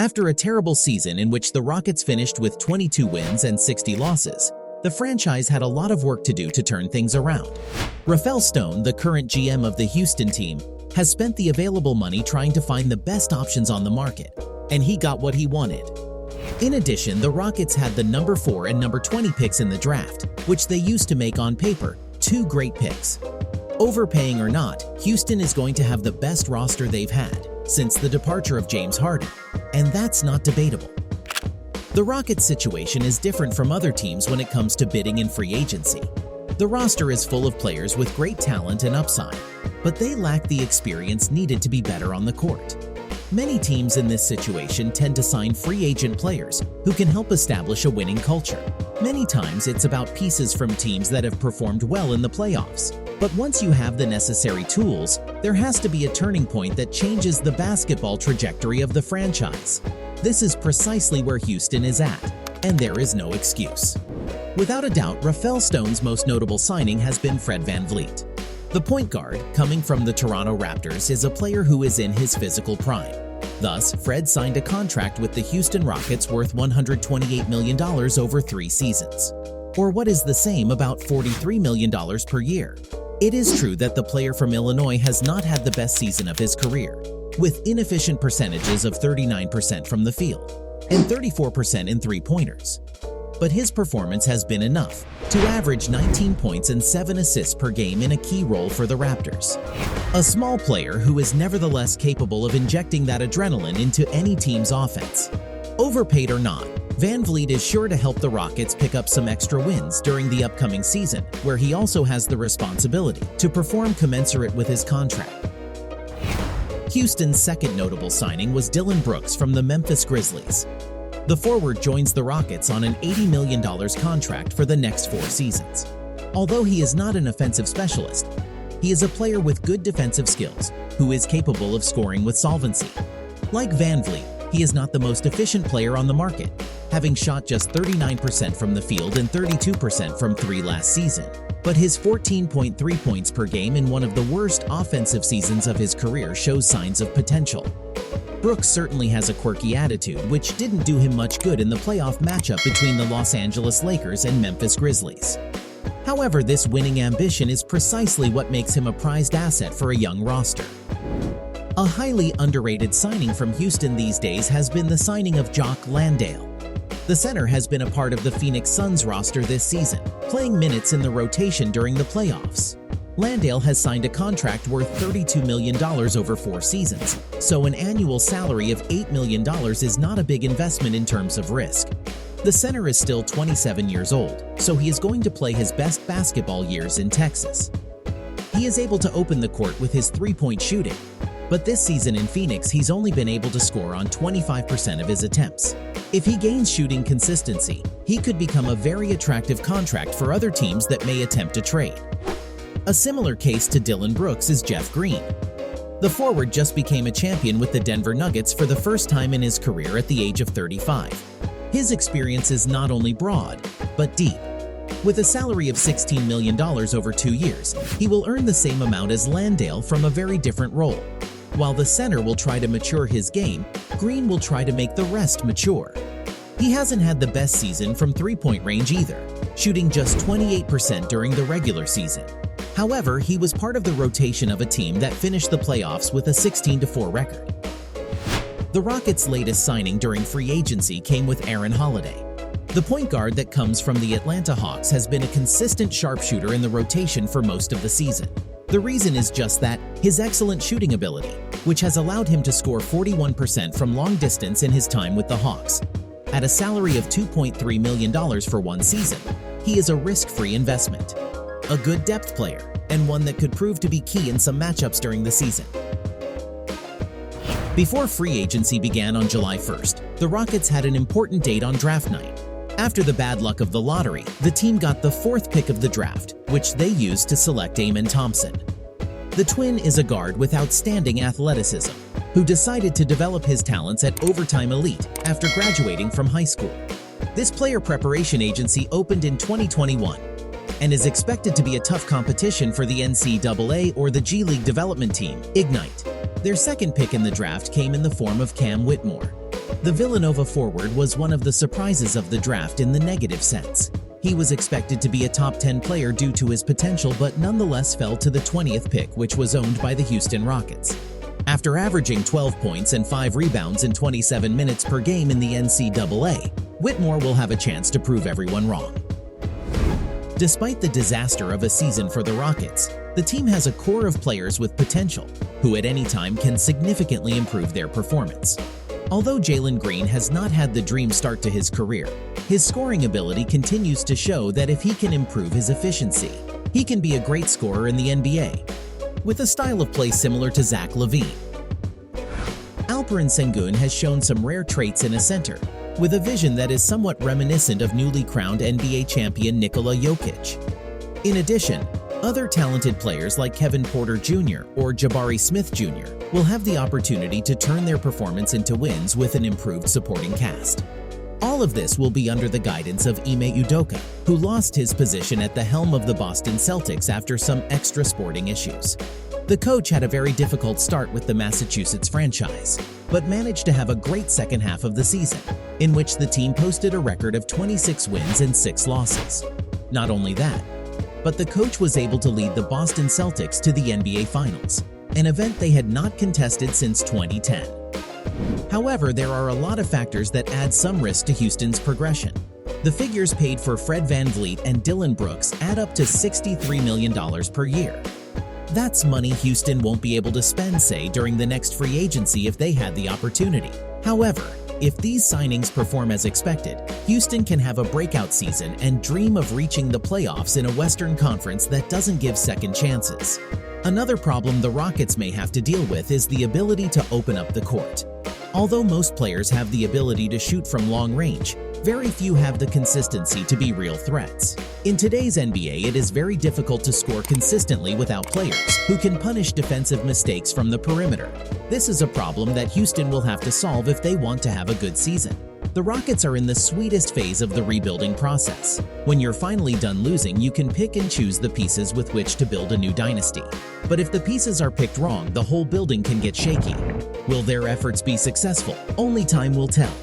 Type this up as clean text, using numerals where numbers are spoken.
After a terrible season in which the Rockets finished with 22 wins and 60 losses, the franchise had a lot of work to do to turn things around. Rafael Stone, the current GM of the Houston team, has spent the available money trying to find the best options on the market, and he got what he wanted. In addition, the Rockets had the number 4 and number 20 picks in the draft, which they used to make on paper 2 great picks. Overpaying or not, Houston is going to have the best roster they've had since the departure of James Harden, and that's not debatable. The Rockets' situation is different from other teams when it comes to bidding in free agency. The roster is full of players with great talent and upside, but they lack the experience needed to be better on the court. Many teams in this situation tend to sign free agent players who can help establish a winning culture. Many times it's about pieces from teams that have performed well in the playoffs. But once you have the necessary tools, there has to be a turning point that changes the basketball trajectory of the franchise. This is precisely where Houston is at, and there is no excuse. Without a doubt, Rafael Stone's most notable signing has been Fred VanVleet. The point guard, coming from the Toronto Raptors, is a player who is in his physical prime. Thus, Fred signed a contract with the Houston Rockets worth $128 million over 3 seasons, or what is the same, about $43 million per year. It is true that the player from Illinois has not had the best season of his career, with inefficient percentages of 39% from the field and 34% in three-pointers. But his performance has been enough to average 19 points and 7 assists per game in a key role for the Raptors. A small player who is nevertheless capable of injecting that adrenaline into any team's offense. Overpaid or not, VanVleet is sure to help the Rockets pick up some extra wins during the upcoming season, where he also has the responsibility to perform commensurate with his contract. Houston's second notable signing was Dillon Brooks from the Memphis Grizzlies. The forward joins the Rockets on an $80 million contract for the next 4 seasons. Although he is not an offensive specialist, he is a player with good defensive skills who is capable of scoring with solvency. Like VanVleet, he is not the most efficient player on the market, having shot just 39% from the field and 32% from 3 last season. But his 14.3 points per game in one of the worst offensive seasons of his career shows signs of potential. Brooks certainly has a quirky attitude, which didn't do him much good in the playoff matchup between the Los Angeles Lakers and Memphis Grizzlies. However, this winning ambition is precisely what makes him a prized asset for a young roster. A highly underrated signing from Houston these days has been the signing of Jock Landale. The center has been a part of the Phoenix Suns roster this season, playing minutes in the rotation during the playoffs. Landale has signed a contract worth $32 million over 4 seasons, so an annual salary of $8 million is not a big investment in terms of risk. The center is still 27 years old, so he is going to play his best basketball years in Texas. He is able to open the court with his 3-point shooting, but this season in Phoenix he's only been able to score on 25% of his attempts. If he gains shooting consistency, he could become a very attractive contract for other teams that may attempt to trade. A similar case to Dillon Brooks is Jeff Green. The forward just became a champion with the Denver Nuggets for the first time in his career at the age of 35. His experience is not only broad, but deep. With a salary of $16 million over 2 years, he will earn the same amount as Landale from a very different role. While the center will try to mature his game, Green will try to make the rest mature. He hasn't had the best season from 3-point range either, shooting just 28% during the regular season. However, he was part of the rotation of a team that finished the playoffs with a 16-4 record. The Rockets' latest signing during free agency came with Aaron Holiday. The point guard that comes from the Atlanta Hawks has been a consistent sharpshooter in the rotation for most of the season. The reason is just that, his excellent shooting ability, which has allowed him to score 41% from long distance in his time with the Hawks. At a salary of $2.3 million for 1 season, he is a risk-free investment. A good depth player, and one that could prove to be key in some matchups during the season. Before free agency began on July 1st, the Rockets had an important date on draft night. After the bad luck of the lottery, the team got the 4th pick of the draft, which they used to select Amen Thompson. The twin is a guard with outstanding athleticism, who decided to develop his talents at Overtime Elite after graduating from high school. This player preparation agency opened in 2021 and is expected to be a tough competition for the NCAA or the G League development team, Ignite. Their second pick in the draft came in the form of Cam Whitmore. The Villanova forward was one of the surprises of the draft in the negative sense. He was expected to be a top 10 player due to his potential, but nonetheless fell to the 20th pick, which was owned by the Houston Rockets. After averaging 12 points and 5 rebounds in 27 minutes per game in the NCAA, Whitmore will have a chance to prove everyone wrong. Despite the disaster of a season for the Rockets, the team has a core of players with potential, who at any time can significantly improve their performance. Although Jalen Green has not had the dream start to his career, his scoring ability continues to show that if he can improve his efficiency, he can be a great scorer in the NBA, with a style of play similar to Zach LaVine. Alperen Sengun has shown some rare traits in a center, with a vision that is somewhat reminiscent of newly crowned NBA champion Nikola Jokic. In addition, other talented players like Kevin Porter Jr. or Jabari Smith Jr. will have the opportunity to turn their performance into wins with an improved supporting cast. All of this will be under the guidance of Ime Udoka, who lost his position at the helm of the Boston Celtics after some extra sporting issues. The coach had a very difficult start with the Massachusetts franchise, but managed to have a great second half of the season, in which the team posted a record of 26 wins and 6 losses. Not only that, but the coach was able to lead the Boston Celtics to the NBA Finals, an event they had not contested since 2010. However, there are a lot of factors that add some risk to Houston's progression. The figures paid for Fred VanVleet and Dillon Brooks add up to $63 million per year. That's money Houston won't be able to spend, say, during the next free agency if they had the opportunity. However, if these signings perform as expected, Houston can have a breakout season and dream of reaching the playoffs in a Western Conference that doesn't give second chances. Another problem the Rockets may have to deal with is the ability to open up the court. Although most players have the ability to shoot from long range, very few have the consistency to be real threats. In today's NBA, it is very difficult to score consistently without players who can punish defensive mistakes from the perimeter. This is a problem that Houston will have to solve if they want to have a good season. The Rockets are in the sweetest phase of the rebuilding process. When you're finally done losing, you can pick and choose the pieces with which to build a new dynasty. But if the pieces are picked wrong, the whole building can get shaky. Will their efforts be successful? Only time will tell.